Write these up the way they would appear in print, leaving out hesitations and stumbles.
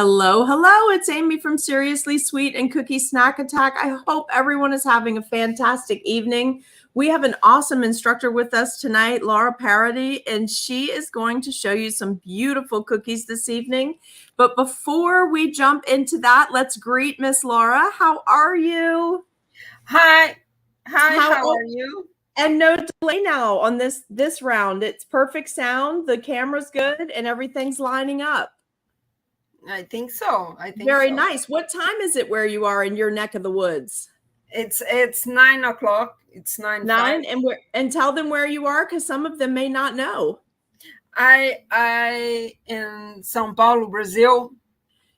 Hello, hello. It's Amy from Seriously Sweet and Cookie Snack Attack. I hope everyone is having a fantastic evening. We have an awesome instructor with us tonight, Lara Parodi, and she is going to show you some beautiful cookies this evening. But before we jump into that, let's greet Miss Lara. How are you? Hi, how are you? And no delay now on this round. It's perfect sound, the camera's good, and everything's lining up. I think so. Very nice. What time is it where you are in your neck of the woods? It's 9 o'clock. It's 9. And tell them where you are, because some of them may not know. I in São Paulo, Brazil.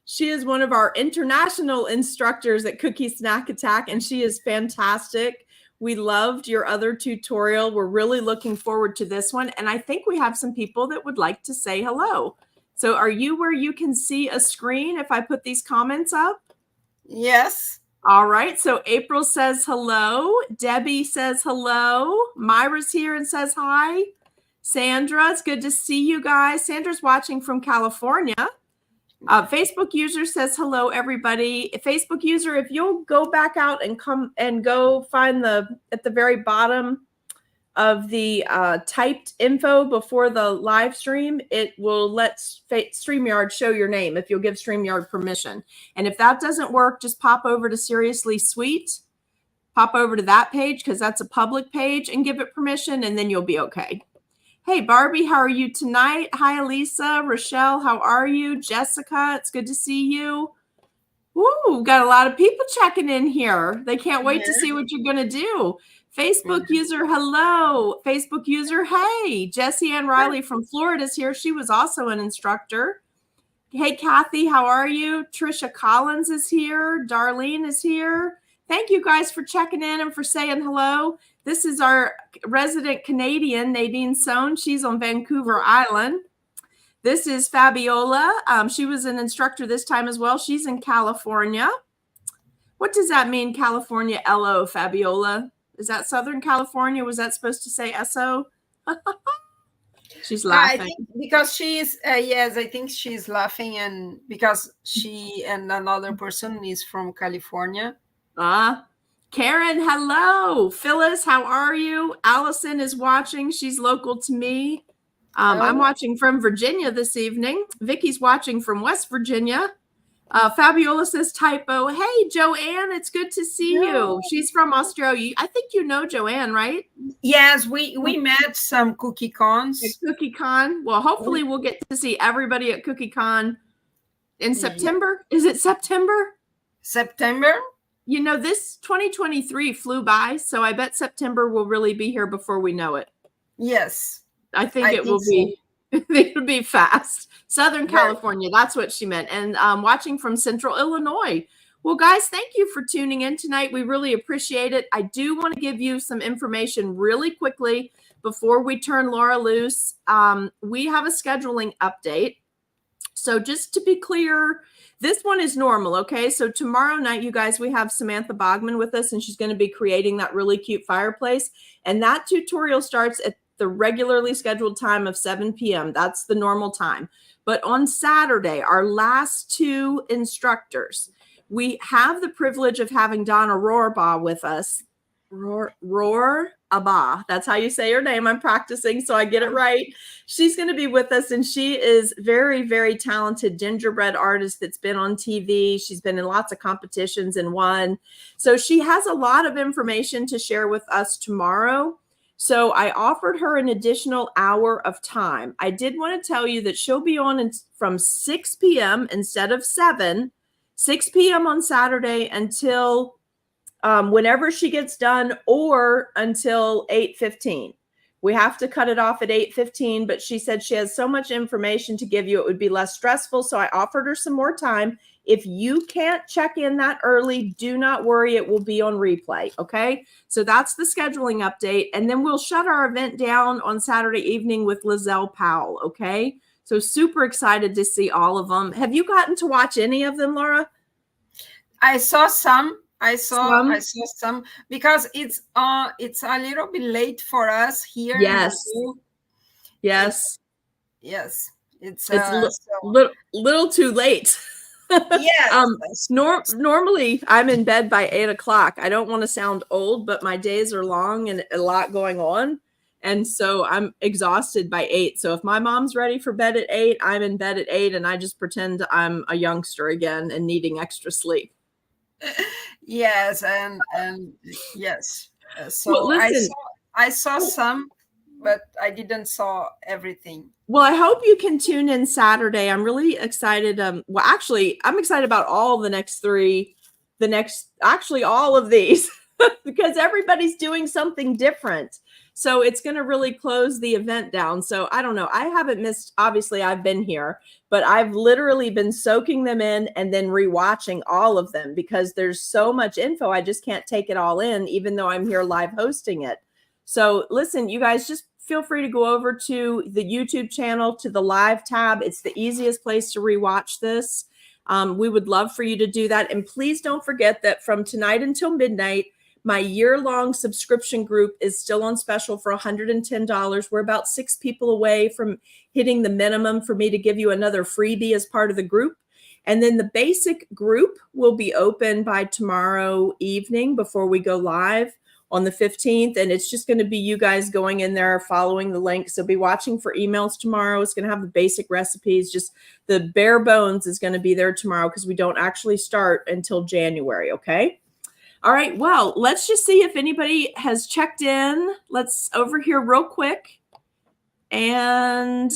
She is one of our international instructors at Cookie Snack Attack, and she is fantastic. We loved your other tutorial. We're really looking forward to this one. And I think we have some people that would like to say hello. So are you where you can see a screen if I put these comments up? Yes. All right. So April says hello. Debbie says hello. Myra's here and says hi. Sandra, it's good to see you guys. Sandra's watching from California. Facebook user says hello, everybody. Facebook user, if you'll go back out and come and go find at the very bottom of the typed info before the live stream, it will let StreamYard show your name if you'll give StreamYard permission. And if that doesn't work, just pop over to Seriously Sweet, pop over to that page because that's a public page and give it permission, and then you'll be okay. Hey, Barbie, how are you tonight? Hi, Elisa. Rochelle, how are you? Jessica, it's good to see you. Woo, got a lot of people checking in here. They can't wait to see what you're going to do. Facebook user, hello. Facebook user, hey. Jessie Ann Riley from Florida is here. She was also an instructor. Hey, Kathy, how are you? Trisha Collins is here. Darlene is here. Thank you guys for checking in and for saying hello. This is our resident Canadian, Nadine Sohn. She's on Vancouver Island. This is Fabiola. She was an instructor this time as well. She's in California. What does that mean, California LO, Fabiola? Is that Southern California? Was that supposed to say SO? She's laughing. I think because she's, yes, I think she's laughing and because she and another person is from California. Karen, hello. Phyllis, how are you? Allison is watching. She's local to me. I'm watching from Virginia this evening. Vicky's watching from West Virginia. Fabiola says typo. Hey, Joanne, it's good to see you. She's from Australia. I think you know Joanne, right? Yes, we met some Cookie Cons. At Cookie Con. Well, hopefully we'll get to see everybody at Cookie Con in September. Is it September? September? You know, this 2023 flew by, so I bet September will really be here before we know it. Yes. I think it will be. It'll be fast. Southern California, that's what she meant. And watching from Central Illinois. Well, guys, thank you for tuning in tonight. We really appreciate it. I do want to give you some information really quickly before we turn Laura loose. We have a scheduling update. So just to be clear, this one is normal, okay? So tomorrow night, you guys, we have Samantha Bogman with us, and she's going to be creating that really cute fireplace. And that tutorial starts at the regularly scheduled time of 7 p.m. That's the normal time. But on Saturday, our last two instructors, we have the privilege of having Donna Rohrbaugh with us. Rohrbaugh. That's how you say her name. I'm practicing so I get it right. She's going to be with us, and she is very, very talented gingerbread artist that's been on TV. She's been in lots of competitions and won. So she has a lot of information to share with us tomorrow. So I offered her an additional hour of time. I did want to tell you that she'll be on from 6 p.m. instead of 7, 6 p.m. on Saturday until whenever she gets done, or until 8:15. We have to cut it off at 8:15, but she said she has so much information to give you, it would be less stressful. So I offered her some more time. If you can't check in that early, do not worry. It will be on replay. Okay. So that's the scheduling update. And then we'll shut our event down on Saturday evening with Lizelle Powell. Okay. So super excited to see all of them. Have you gotten to watch any of them, Laura? I saw some. I saw some because it's a little bit late for us here. Yes. Yes. It's a little too late. Yes. Normally I'm in bed by 8 o'clock. I don't want to sound old, but my days are long and a lot going on. And so I'm exhausted by 8. So if my mom's ready for bed at 8, I'm in bed at 8 and I just pretend I'm a youngster again and needing extra sleep. Yes, and yes. So Well, listen, I saw some, but I didn't saw everything. well, I hope you can tune in Saturday. I'm really excited. Well, actually, I'm excited about all the next 3, actually all of these, because everybody's doing something different. So it's going to really close the event down. So I don't know. I haven't missed, obviously, I've been here, but I've literally been soaking them in and then rewatching all of them because there's so much info. I just can't take it all in, even though I'm here live hosting it. So listen, you guys, just feel free to go over to the YouTube channel, to the live tab. It's the easiest place to rewatch this. We would love for you to do that. And please don't forget that from tonight until midnight, my year-long subscription group is still on special for $110. We're about 6 people away from hitting the minimum for me to give you another freebie as part of the group. And then the basic group will be open by tomorrow evening before we go live on the 15th. And it's just going to be you guys going in there, following the link. So be watching for emails tomorrow. It's going to have the basic recipes. Just the bare bones is going to be there tomorrow because we don't actually start until January. Okay. All right. Well, let's just see if anybody has checked in. Let's over here real quick. And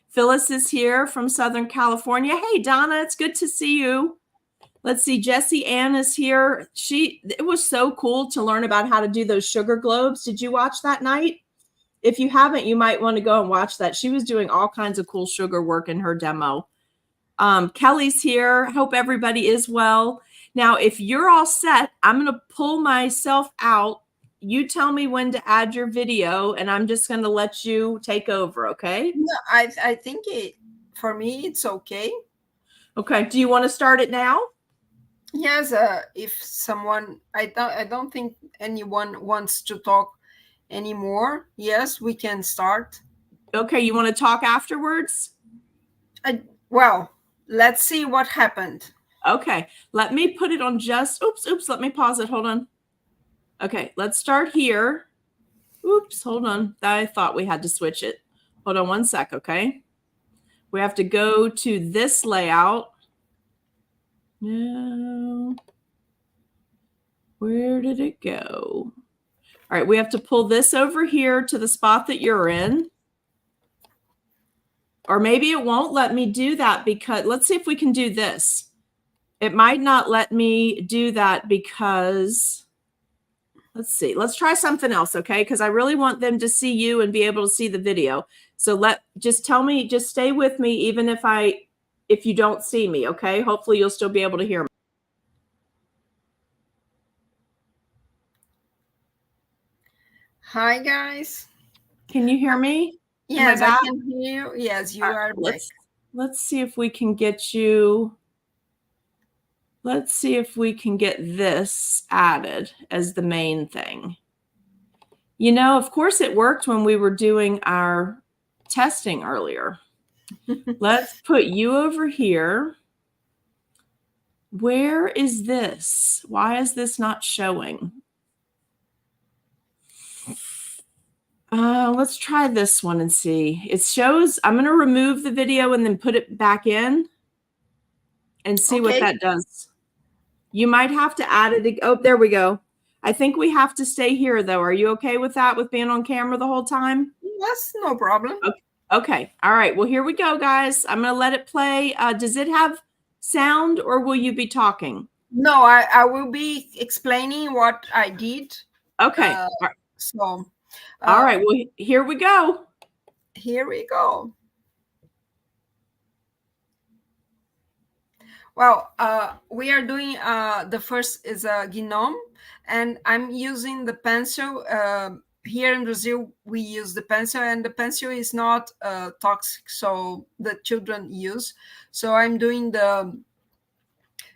Phyllis is here from Southern California. Hey, Donna, it's good to see you. Let's see. Jessie Ann is here. It was so cool to learn about how to do those sugar globes. Did you watch that night? If you haven't, you might want to go and watch that. She was doing all kinds of cool sugar work in her demo. Kelly's here. Hope everybody is well. Now, if you're all set, I'm going to pull myself out. You tell me when to add your video, and I'm just going to let you take over, okay? No, I think for me, it's okay. Okay. Do you want to start it now? Yes, if someone, I don't think anyone wants to talk anymore. Yes, we can start. Okay, you want to talk afterwards? Well, let's see what happened. Okay, let me put it on just, oops, let me pause it, hold on. Okay, let's start here. Oops, hold on. I thought we had to switch it. Hold on one sec, okay? We have to go to this layout. No. Where did it go? All right, we have to pull this over here to the spot that you're in. Or maybe it won't let me do that because, let's see if we can do this. It might not let me do that because, let's see. Let's try something else, okay? Because I really want them to see you and be able to see the video. So just tell me, just stay with me even if you don't see me, okay? Hopefully you'll still be able to hear me. Hi, guys. Can you hear me? Yes, I can hear you. Yes, you are back. Let's see if we can get you. Let's see if we can get this added as the main thing. You know, of course it worked when we were doing our testing earlier. Let's put you over here. Where is this? Why is this not showing? Let's try this one and see. It shows, I'm going to remove the video and then put it back in and see what that does. You might have to add it. Oh, there we go. I think we have to stay here though. Are you okay with that, with being on camera the whole time? Yes, no problem. Okay. All right. Well, here we go, guys. I'm going to let it play. Does it have sound or will you be talking? No, I will be explaining what I did. Okay. All right. Well, here we go. Here we go. Well, we are doing, the first is a gnome, and I'm using the pencil. Here in Brazil, we use the pencil, and the pencil is not toxic, so the children use. So I'm doing the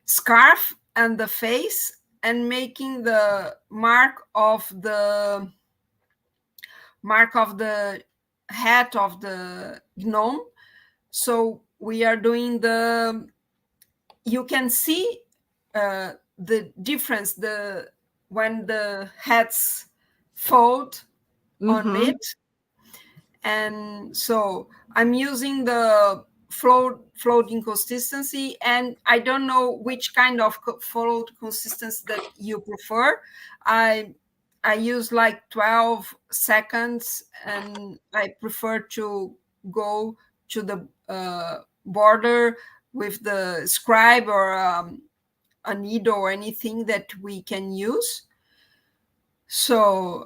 scarf and the face and making the mark of the hat of the gnome. So we are doing the, you can see the difference, when the hats fold on it. And so I'm using the floating consistency, and I don't know which kind of float consistency that you prefer. I use like 12 seconds, and I prefer to go to the border with the scribe or a needle or anything that we can use. So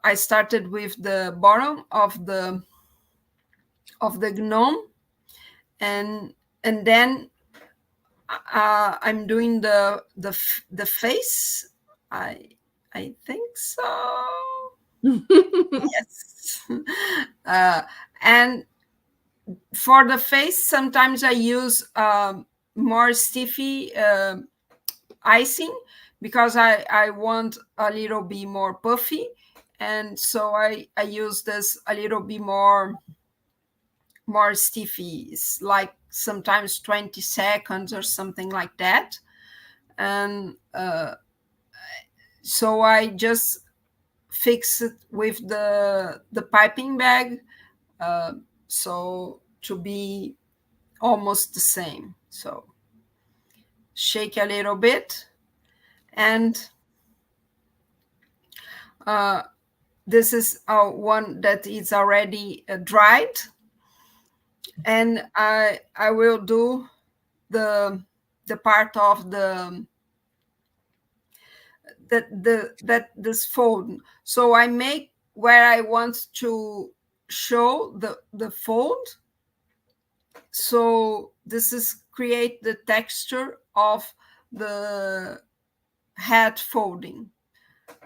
I started with the bottom of the gnome, and then I'm doing the face. I think so. Yes. And for the face, sometimes I use more stiffy icing, because I want a little bit more puffy, and so I use this a little bit more stiffy. It's like sometimes 20 seconds or something like that. And so I just fix it with the piping bag, so to be almost the same. So shake a little bit, and this is one that is already dried, and I will do the part of this fold. So I make where I want to show the fold. So this is create the texture of the hat folding.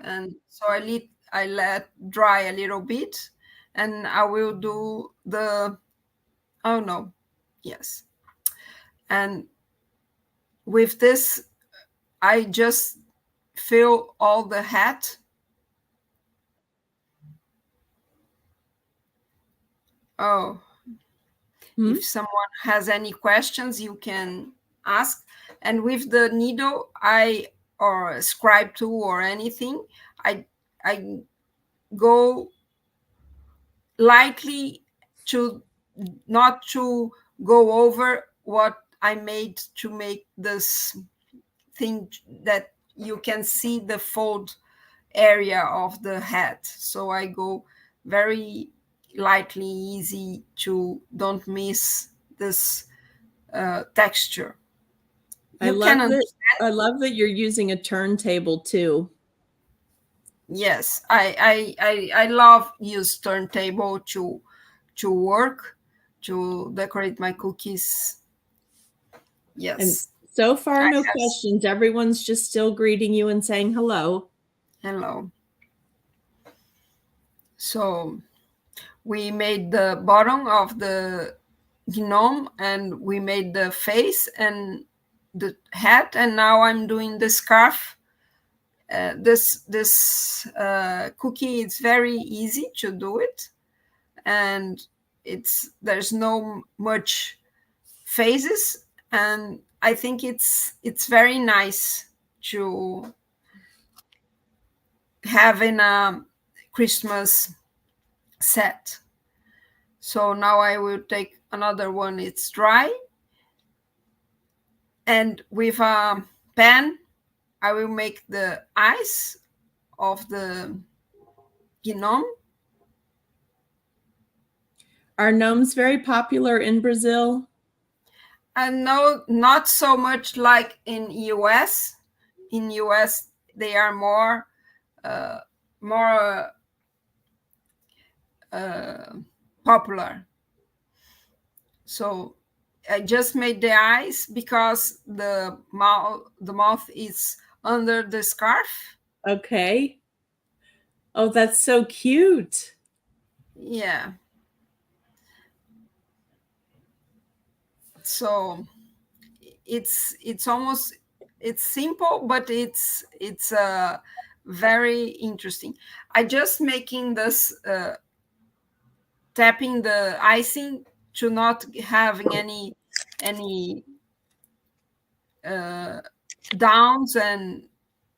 And so I let dry a little bit, and I will do the, oh no, yes. And with this, I just fill all the hat. Oh, if someone has any questions, you can ask. And with the needle, or scribe tool or anything, I go lightly to not to go over what I made to make this thing that you can see the fold area of the hat. So I go very lightly, easy, to don't miss this texture. I love that you're using a turntable too. Yes, I love use turntable to work, to decorate my cookies. Yes. And so far, no questions. Everyone's just still greeting you and saying hello. Hello. So we made the bottom of the gnome, and we made the face and the hat, and now I'm doing the scarf. This cookie, it's very easy to do it, and there's no much phases, and I think it's very nice to have in a Christmas set. So now I will take another one. It's dry, and with a pan I will make the eyes of the gnome. Are gnomes very popular in Brazil? And no, not so much like in US. In US, they are more popular. So I just made the eyes because the mouth is under the scarf. Okay. Oh, that's so cute. Yeah. So it's simple, but it's very interesting. I just making this tapping the icing to not having any any downs and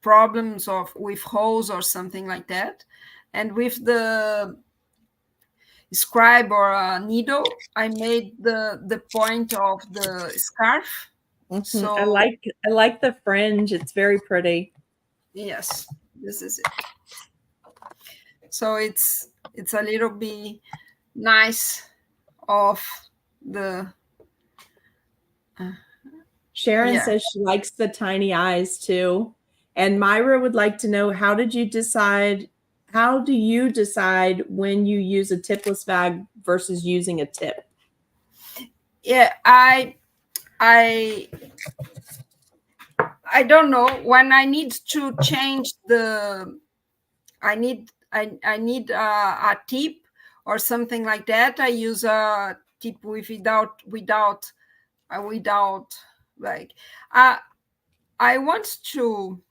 problems with holes or something like that. And with the scribe or a needle, I made the point of the scarf. So I like the fringe. It's very pretty. yes, this is it. So it's a little bit nice of the Sharon yeah. says she likes the tiny eyes too. And Myra would like to know, how do you decide when you use a tipless bag versus using a tip? Yeah, I don't know when I need to change I need a tip or something like that. I use a tip without like I want to.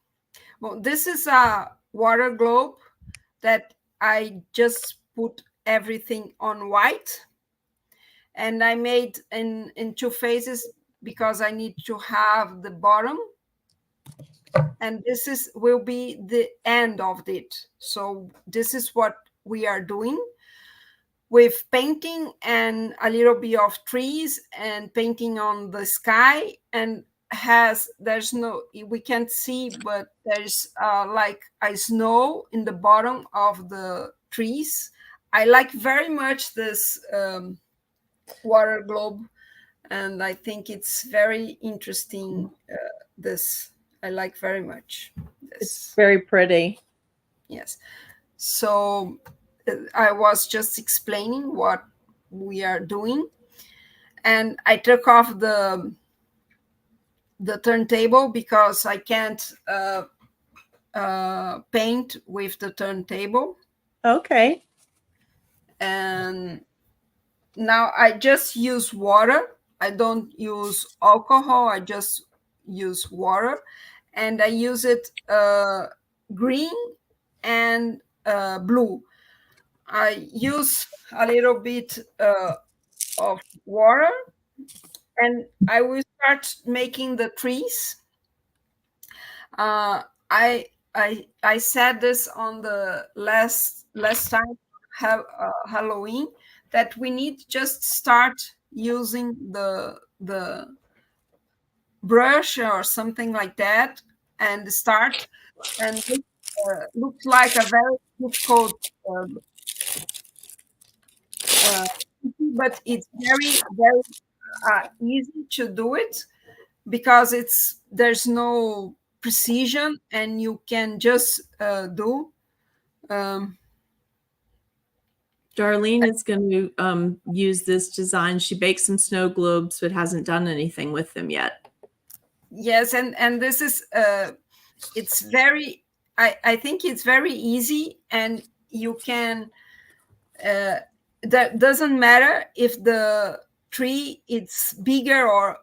Well, this is a water globe that I just put everything on white, and I made in two phases because I need to have the bottom, and this will be the end of it. So this is what we are doing with painting and a little bit of trees and painting on the sky, and there's no, we can't see, but there's like a snow in the bottom of the trees. I like very much this water globe, and I think it's very interesting. This I like very much. It's This, very pretty. yes. So I was just explaining what we are doing, and I took off the turntable because I can't paint with the turntable. Okay. And now I just use water. I don't use alcohol. I just use water, and I use it green and blue. I use a little bit of water, and I will start making the trees. Uh, I said this on the last time Halloween, that we need just start using the brush or something like that, and start, and this looks like a very difficult uh, but it's very easy to do it because there's no precision, and you can just do. Um, Darlene is going to use this design. She baked some snow globes, but hasn't done anything with them yet. yes, and this is it's very. I think it's very easy, and you can. That doesn't matter if the tree it's bigger or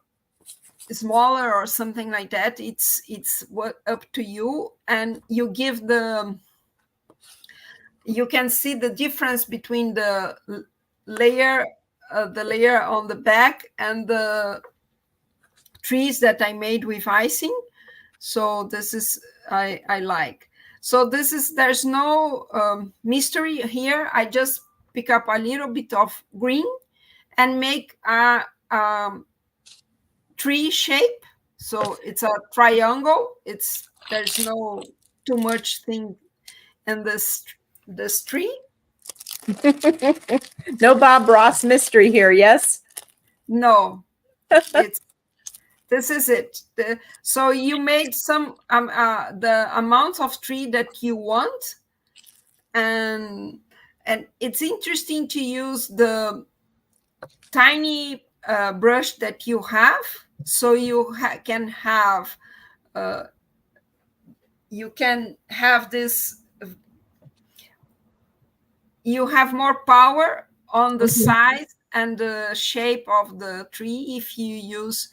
smaller or something like that. It's what up to you, and you give you can see the difference between layer the layer on the back and the trees that I made with icing. So this is I like. So this is, there's no mystery here. I just pick up a little bit of green and make a tree shape. So it's a triangle. There's no too much thing in this tree. No Bob Ross mystery here, yes? No, it's this is it. So you made some the amount of tree that you want, and it's interesting to use the tiny brush that you have, so can have you can have this. You have more power on the size and the shape of the tree if you use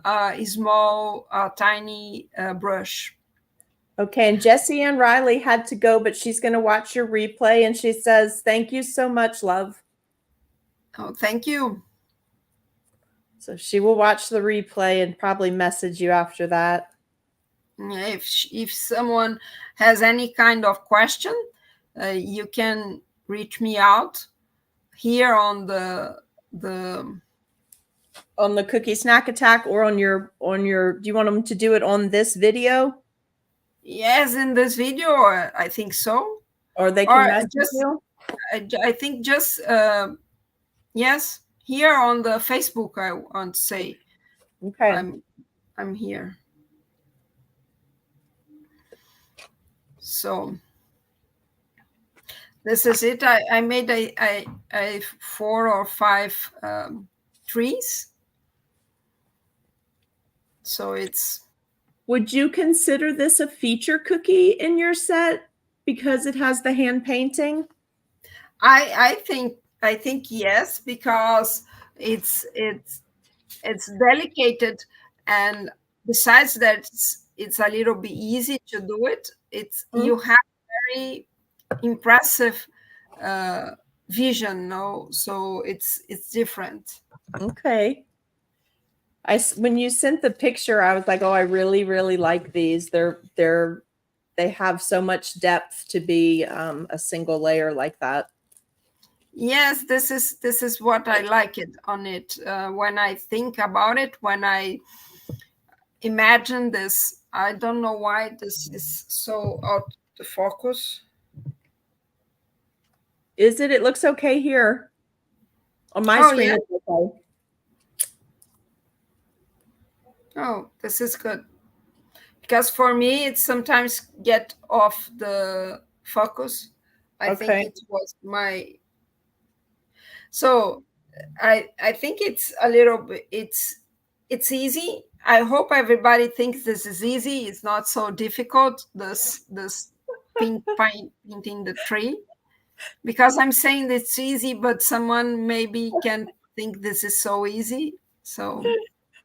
a small, tiny brush. Okay, and Jessie Ann Riley had to go, but she's going to watch your replay, and she says, thank you so much, love. Oh, thank you. So she will watch the replay and probably message you after that. Yeah, if someone has any kind of question, you can reach me out here on the on the cookie snack attack, or on your do you want them to do it on this video? Yes, in this video, I think so. Or they can Or message just you? I think just yes, here on the Facebook, I want to say. Okay. I'm here. So this is it. I made a 4 or 5 trees. So it's. Would you consider this a feature cookie in your set because it has the hand painting? I think yes, because it's delicate, and besides that, it's a little bit easy to do it. You have very impressive vision, no? So it's different. Okay. When you sent the picture, I was like, oh, I really, really like these. They have so much depth to be a single layer like that. Yes, this is what I like it on it. When I think about it, when I imagine this, I don't know why this is so out of focus. Is it? It looks okay here. On my screen, yeah. it's okay. Oh, this is good. Because for me, it sometimes get off the focus. I think it was my. So I think it's a little bit, it's easy. I hope everybody thinks this is easy. It's not so difficult, this painting the tree, because I'm saying it's easy, but someone maybe can think this is so easy. So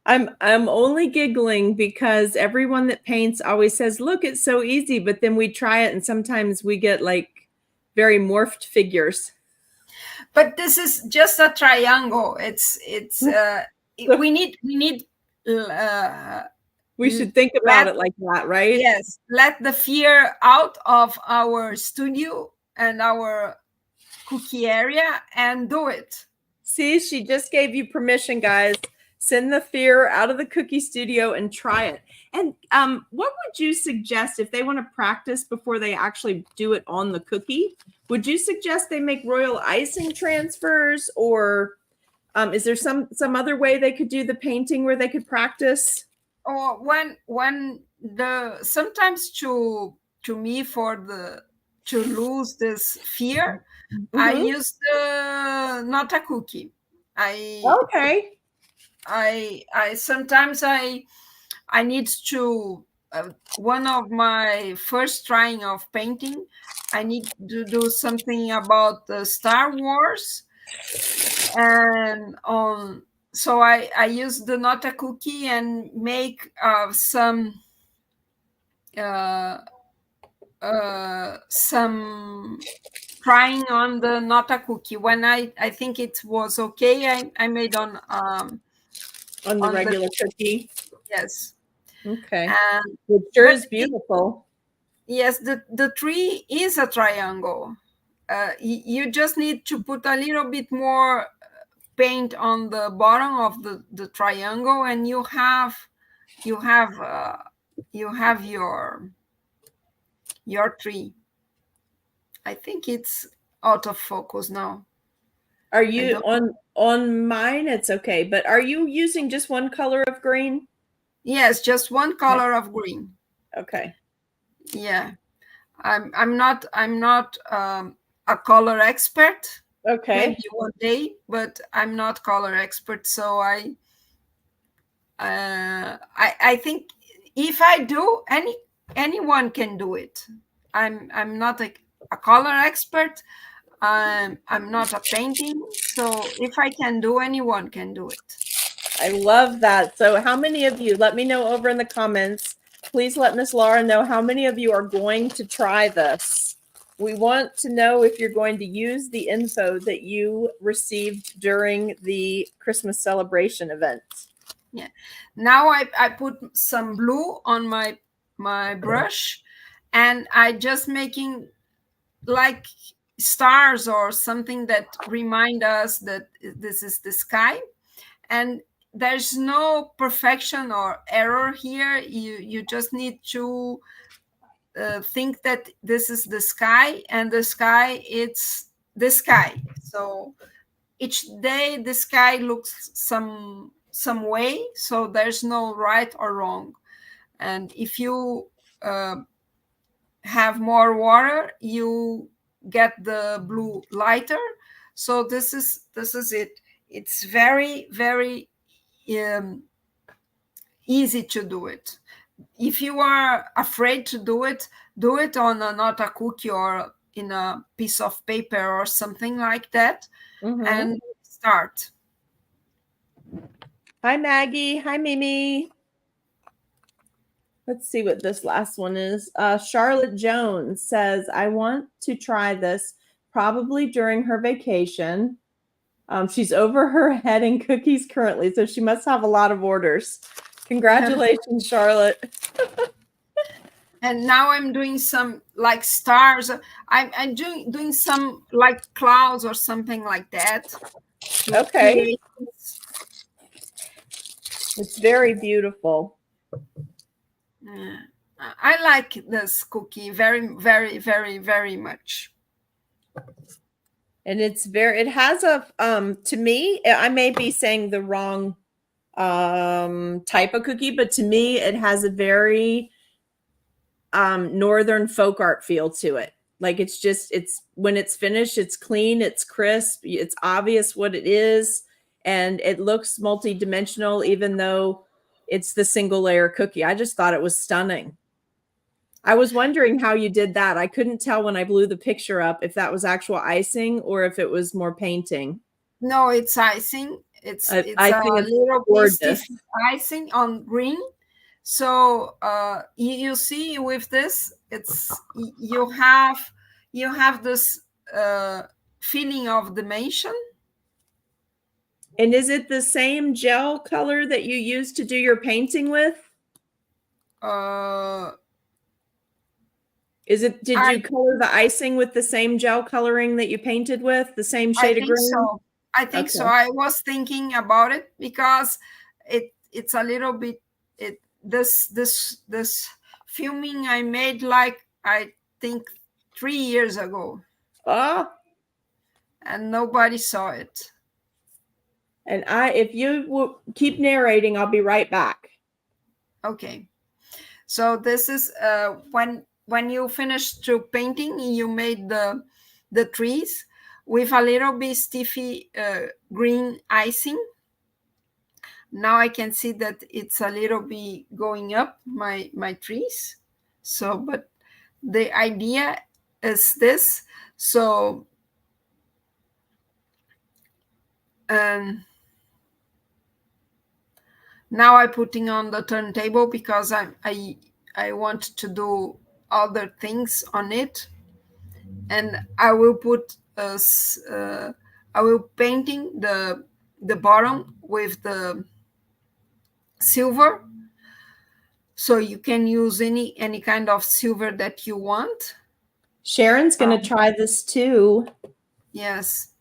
I'm only giggling because everyone that paints always says, look, it's so easy, but then we try it and sometimes we get like very morphed figures. But this is just a triangle. We need we should think about it like that, right? Yes, let the fear out of our studio and our cookie area and do it. See, she just gave you permission, guys. Send the fear out of the cookie studio and try it. And what would you suggest if they want to practice before they actually do it on the cookie? Would you suggest they make royal icing transfers, or is there some other way they could do the painting where they could practice? Or when the sometimes to me to lose this fear, I use the not a cookie. Okay. I sometimes I need to one of my first trying of painting, I need to do something about the Star Wars, and so I use the not a cookie and make some trying on the not a cookie. When I think it was okay, I made on the regular cookie. Yes. Okay. And it sure is beautiful. Yes, the tree is a triangle. You just need to put a little bit more paint on the bottom of the triangle, and you have your tree. I think it's out of focus now. Are you on mine? It's okay, but are you using just one color of green? Yes, just one color of green. Okay. Yeah, I'm not a color expert. Okay. Maybe one day, but I'm not color expert, so I think if I do, anyone can do it. I'm not a color expert. I'm not a painting, so if I can do, anyone can do it. I love that. So how many of you, let me know over in the comments, please let Miss Lara know how many of you are going to try this. We want to know if you're going to use the info that you received during the Christmas celebration event. Yeah. Now I put some blue on my brush, and I just making like stars or something that remind us that this is the sky. And there's no perfection or error here. You just need to think that this is the sky, and the sky, it's the sky. So each day the sky looks some way, so there's no right or wrong. And if you have more water, you get the blue lighter. So this is it. It's very, very easy to do it. If you are afraid to do it on not a cookie or in a piece of paper or something like that. And start. Hi, Maggie. Hi, Mimi. Let's see what this last one is. Charlotte Jones says, I want to try this probably during her vacation. She's over her head in cookies currently, so she must have a lot of orders. Congratulations, Charlotte. And now I'm doing some like stars. I'm doing some like clouds or something like that. Okay. It's very beautiful. Yeah. I like this cookie very, very, very, very much. And it's very, it has a, to me, I may be saying the wrong type of cookie, but to me, it has a very northern folk art feel to it. Like it's just, it's when it's finished, it's clean, it's crisp, it's obvious what it is, and it looks multi-dimensional, even though it's the single layer cookie. I just thought it was stunning. I was wondering how you did that. I couldn't tell when I blew the picture up if that was actual icing or if it was more painting. No, it's icing. It's a little bit icing on green. So you see with this, it's you have this feeling of dimension. And is it the same gel color that you used to do your painting with? Did you color the icing with the same gel coloring that you painted with, the same shade of green? So. I think so. I was thinking about it because it's a little bit this filming I made like I think 3 years ago. And nobody saw it. And if you will keep narrating, I'll be right back. Okay. So this is when you finish to painting, you made the trees with a little bit stiffy green icing. Now I can see that it's a little bit going up my trees. So, but the idea is this. So, now I'm putting on the turntable because I want to do other things on it, and I will put I will painting the bottom with the silver, so you can use any kind of silver that you want. Sharon's going to try this too. Yes.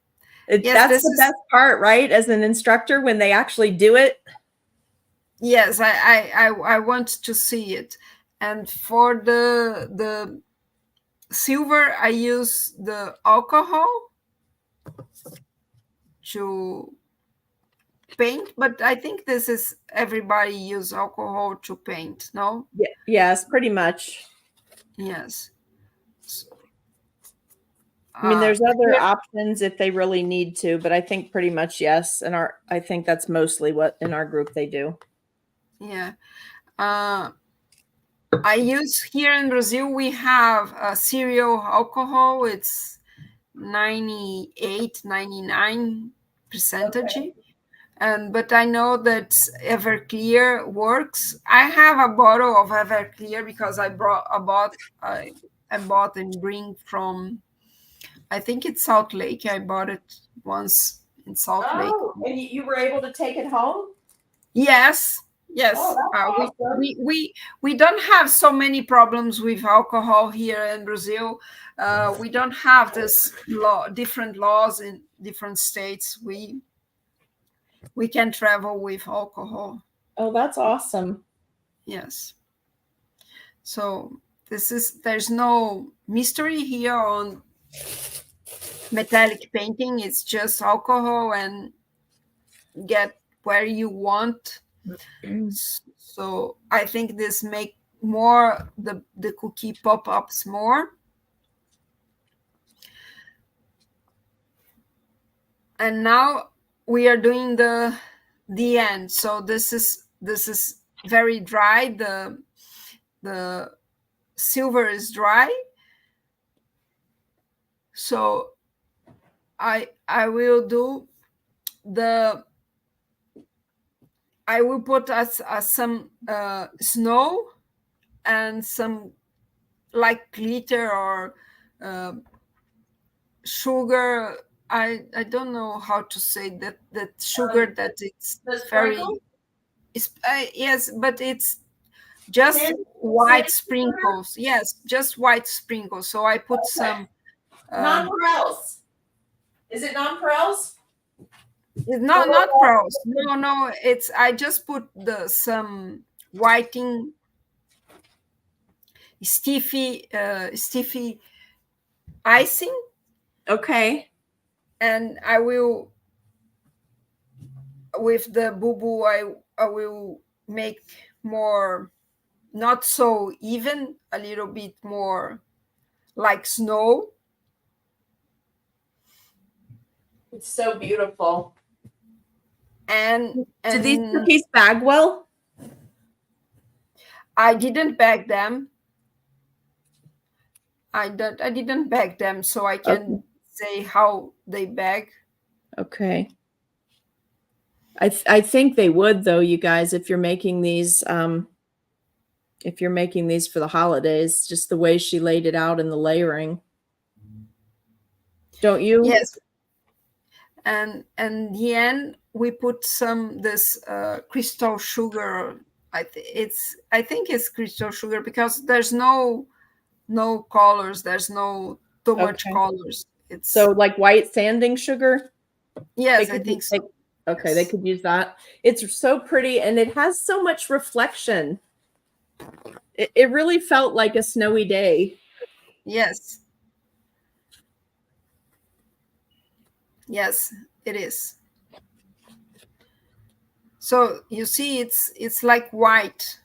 That's the best part, right? As an instructor, when they actually do it. Yes, I want to see it. And for the silver, I use the alcohol to paint, but I think this is everybody use alcohol to paint, no? Yeah, yes, pretty much. Yes. I mean, there's other options if they really need to, but I think pretty much yes. And I think that's mostly what in our group they do. Yeah. I use here in Brazil, we have a cereal alcohol. It's 98, 99%. Okay. But I know that Everclear works. I have a bottle of Everclear because I bought bought and bring from, I think it's Salt Lake. I bought it once in Salt Lake. And you were able to take it home? Yes. Oh, that's awesome. We don't have so many problems with alcohol here in Brazil. We don't have this different laws in different states. We can travel with alcohol. Oh, that's awesome. Yes. So there's no mystery here on metallic painting. It's just alcohol and get where you want. So I think this make more the cookie pop-ups more. And now we are doing the end. So this is very dry. The silver is dry. So I will do I will put some snow and some like glitter or sugar. I don't know how to say that sugar that it's very yes, but it's just white sprinkles. Yes, just white sprinkles. So I put some nonpareils. Is it nonpareils? It's not pearls. No. It's I just put some whiting, stiffy icing. Okay. And I will, with the boo-boo, I will make more, not so even, a little bit more like snow. It's so beautiful. And did these cookies bag well? I didn't bag them. I didn't bag them, so I can say how they bag. Okay. I think they would, though, you guys, if you're making these for the holidays, just the way she laid it out in the layering. Don't you? Yes. And the end we put this crystal sugar. I think it's crystal sugar because there's no colors. There's no too much colors. It's so like white sanding sugar. Yes, I think so. Okay, yes. They could use that. It's so pretty and it has so much reflection. It really felt like a snowy day. Yes. Yes, it is. So you see, it's like white.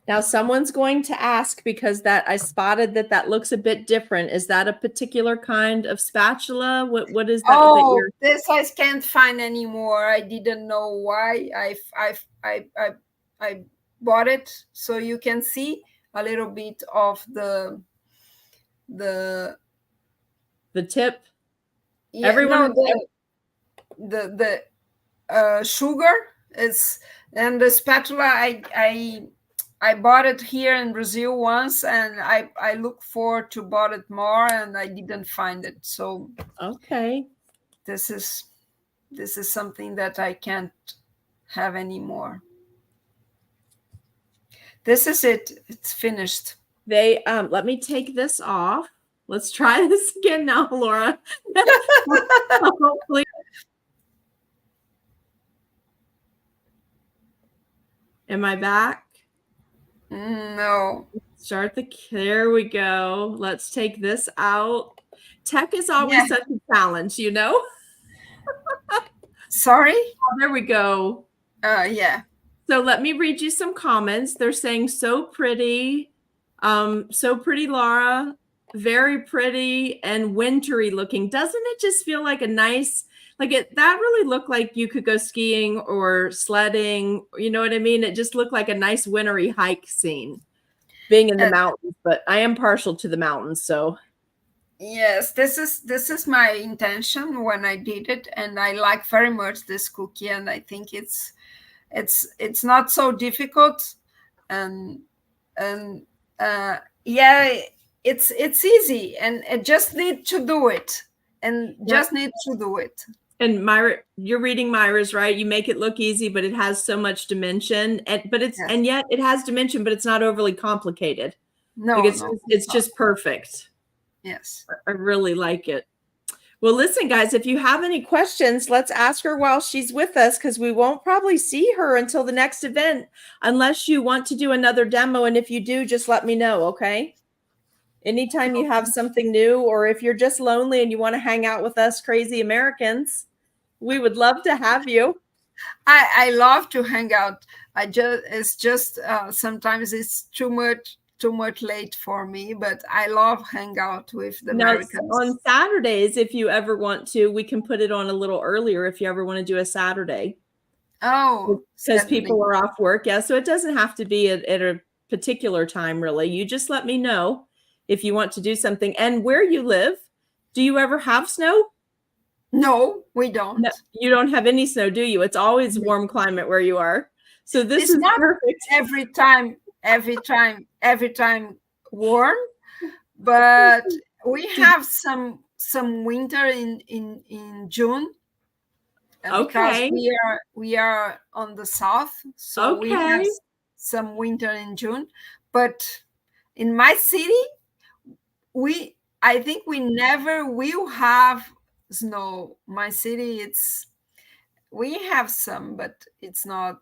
Now someone's going to ask, because I spotted that looks a bit different. Is that a particular kind of spatula? What is that? Oh, this I can't find anymore. I didn't know why. I bought it, so you can see a little bit of the tip. Yeah, everyone, no, the sugar is, and the spatula. I bought it here in Brazil once, and I look forward to bought it more, and I didn't find it. So okay, this is something that I can't have anymore. This is it. It's finished. They let me take this off. Let's try this again now, Laura. Hopefully. Am I back? No. There we go. Let's take this out. Tech is always such a challenge, you know? Sorry? Oh, there we go. Yeah. So let me read you some comments. They're saying, so pretty. So pretty, Lara. Very pretty and wintry looking. Doesn't it just feel like a nice, that really looked like you could go skiing or sledding. You know what I mean? It just looked like a nice wintry hike scene, being in the mountains, but I am partial to the mountains, so. Yes, this is my intention when I did it, and I like very much this cookie, and I think it's not so difficult, and and yeah, it's easy, and I just need to do it, and just need to do it. And Myra, you're reading Myra's, right? You make it look easy, but it has so much dimension, and yet it has dimension, but it's not overly complicated. No, like no, it's just perfect. yes. I really like it. Well, listen, guys, if you have any questions, let's ask her while she's with us, because we won't probably see her until the next event, unless you want to do another demo. And if you do, just let me know, okay? Anytime you have something new, or if you're just lonely and you want to hang out with us crazy Americans, we would love to have you. I love to hang out. It's just sometimes it's too much late for me, but I love hang out with the Americans. On Saturdays, if you ever want to, we can put it on a little earlier if you ever want to do a Saturday. Oh, because people are off work. Yeah, so it doesn't have to be at a particular time, really. You just let me know if you want to do something. And where you live, do you ever have snow? No, we don't. No, you don't have any snow, do you? It's always warm climate where you are. So this is perfect. Every time warm, but we have some winter in June. Okay. Because we are on the south, so we have some winter in June. But in my city, I think we never will have snow. My city, we have some, but it's not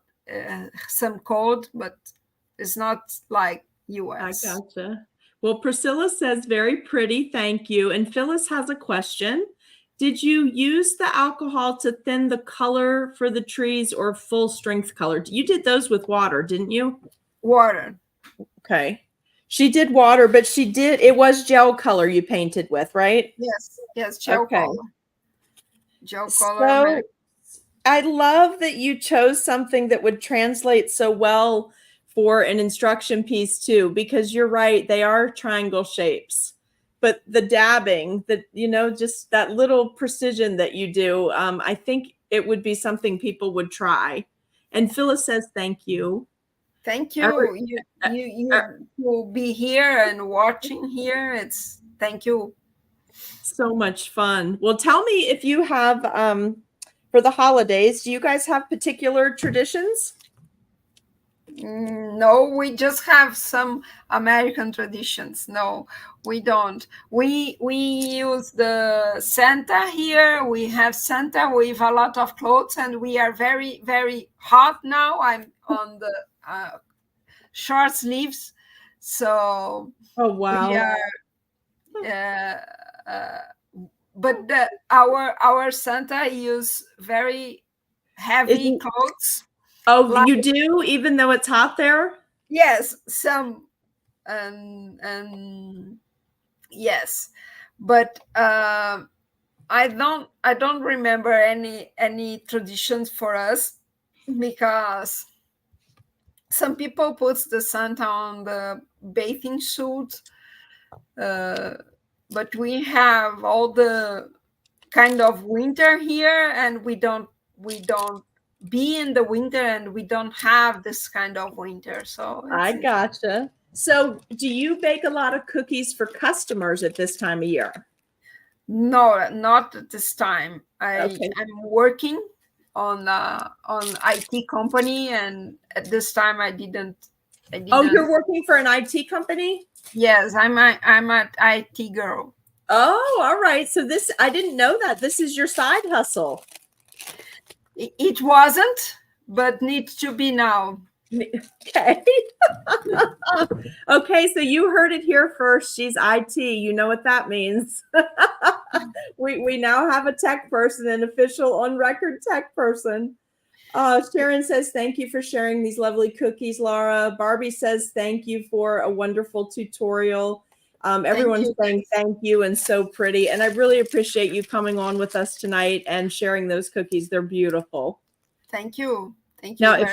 some cold, but it's not like US. I gotcha. Well, Priscilla says very pretty, thank you. And Phyllis has a question. Did you use the alcohol to thin the color for the trees, or full strength color? You did those with water, didn't you? Water. Okay. She did water, but it was gel color you painted with, right? Yes, gel color. Gel color. So I love that you chose something that would translate so well for an instruction piece too, because you're right, they are triangle shapes. But the dabbing, just that little precision that you do, I think it would be something people would try. And Phyllis says, thank you. Thank you. You will be here and watching here. Thank you. So much fun. Well, tell me if you have, for the holidays, do you guys have particular traditions? No, we just have some American traditions. No, we don't. We use the Santa here. We have Santa with a lot of clothes, and we are very, very hot now. I'm on the short sleeves, so oh wow. We are, but our Santa use very heavy clothes. Oh, you do, even though it's hot there? Yes, some, and yes, but I don't remember any traditions for us, because some people put the Santa on the bathing suit, but we have all the kind of winter here, and we don't be in the winter, and we don't have this kind of winter. So I gotcha. So do you bake a lot of cookies for customers at this time of year? No, not at this time. I'm working on IT company, and at this time I didn't. Oh, you're working for an IT company? Yes, I'm an IT girl. Oh, all right. So I didn't know that. This is your side hustle. It wasn't, but needs to be now. Okay. Okay, so you heard it here first. She's IT. You know what that means. We now have a tech person, an official on record tech person. Sharon says, thank you for sharing these lovely cookies, Lara. Barbie says, thank you for a wonderful tutorial. Everyone's saying thank you, and so pretty. And I really appreciate you coming on with us tonight and sharing those cookies. They're beautiful. Thank you. Thank you. Now,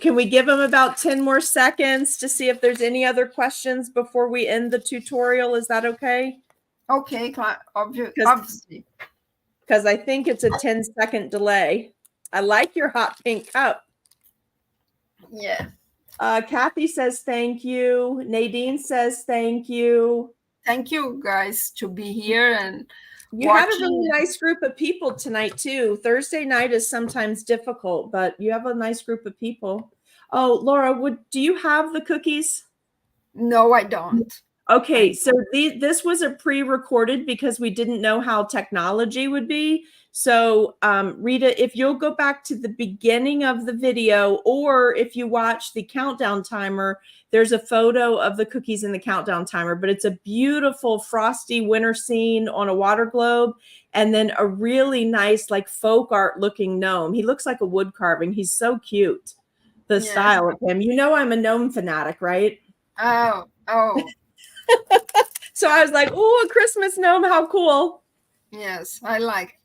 can we give them about 10 more seconds to see if there's any other questions before we end the tutorial? Is that okay? Okay, obviously. Because I think it's a 10-second delay. I like your hot pink cup. Yeah. Kathy says thank you. Nadine says thank you. Thank you guys to be here and you watching. had a really nice group of people tonight too. Thursday night is sometimes difficult, but you have a nice group of people. Oh, Laura, do you have the cookies? No, I don't. Okay, so this was a pre-recorded because we didn't know how technology would be. So Rita, if you'll go back to the beginning of the video, or if you watch the countdown timer, there's a photo of the cookies in the countdown timer, but it's a beautiful frosty winter scene on a water globe, and then a really nice like folk art looking gnome. He looks like a wood carving. He's so cute. The style of him. You know I'm a gnome fanatic, right? Oh. So I was like, oh, a Christmas gnome, how cool. Yes, I like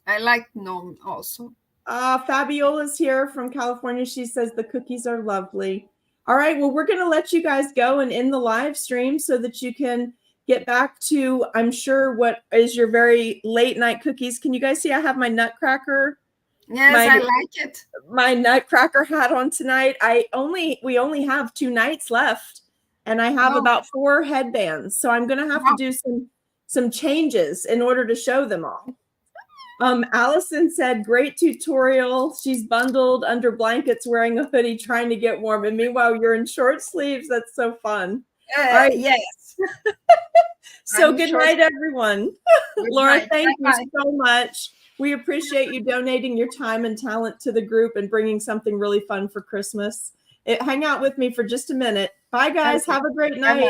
gnome also. Fabiola's here from California. She says the cookies are lovely. All right, well, we're going to let you guys go and end the live stream so that you can get back to, I'm sure, what is your very late night cookies. Can you guys see I have my nutcracker? Yes, I like it. My nutcracker hat on tonight. We only have 2 nights left, and I have about 4 headbands. So I'm going to have to do some changes in order to show them all. Allison said, great tutorial. She's bundled under blankets wearing a hoodie trying to get warm. And meanwhile, you're in short sleeves. That's so fun. All right. Yes. So good night, everyone. Laura, thank you so much. We appreciate you donating your time and talent to the group and bringing something really fun for Christmas. Hang out with me for just a minute. Bye, guys. Have a great night.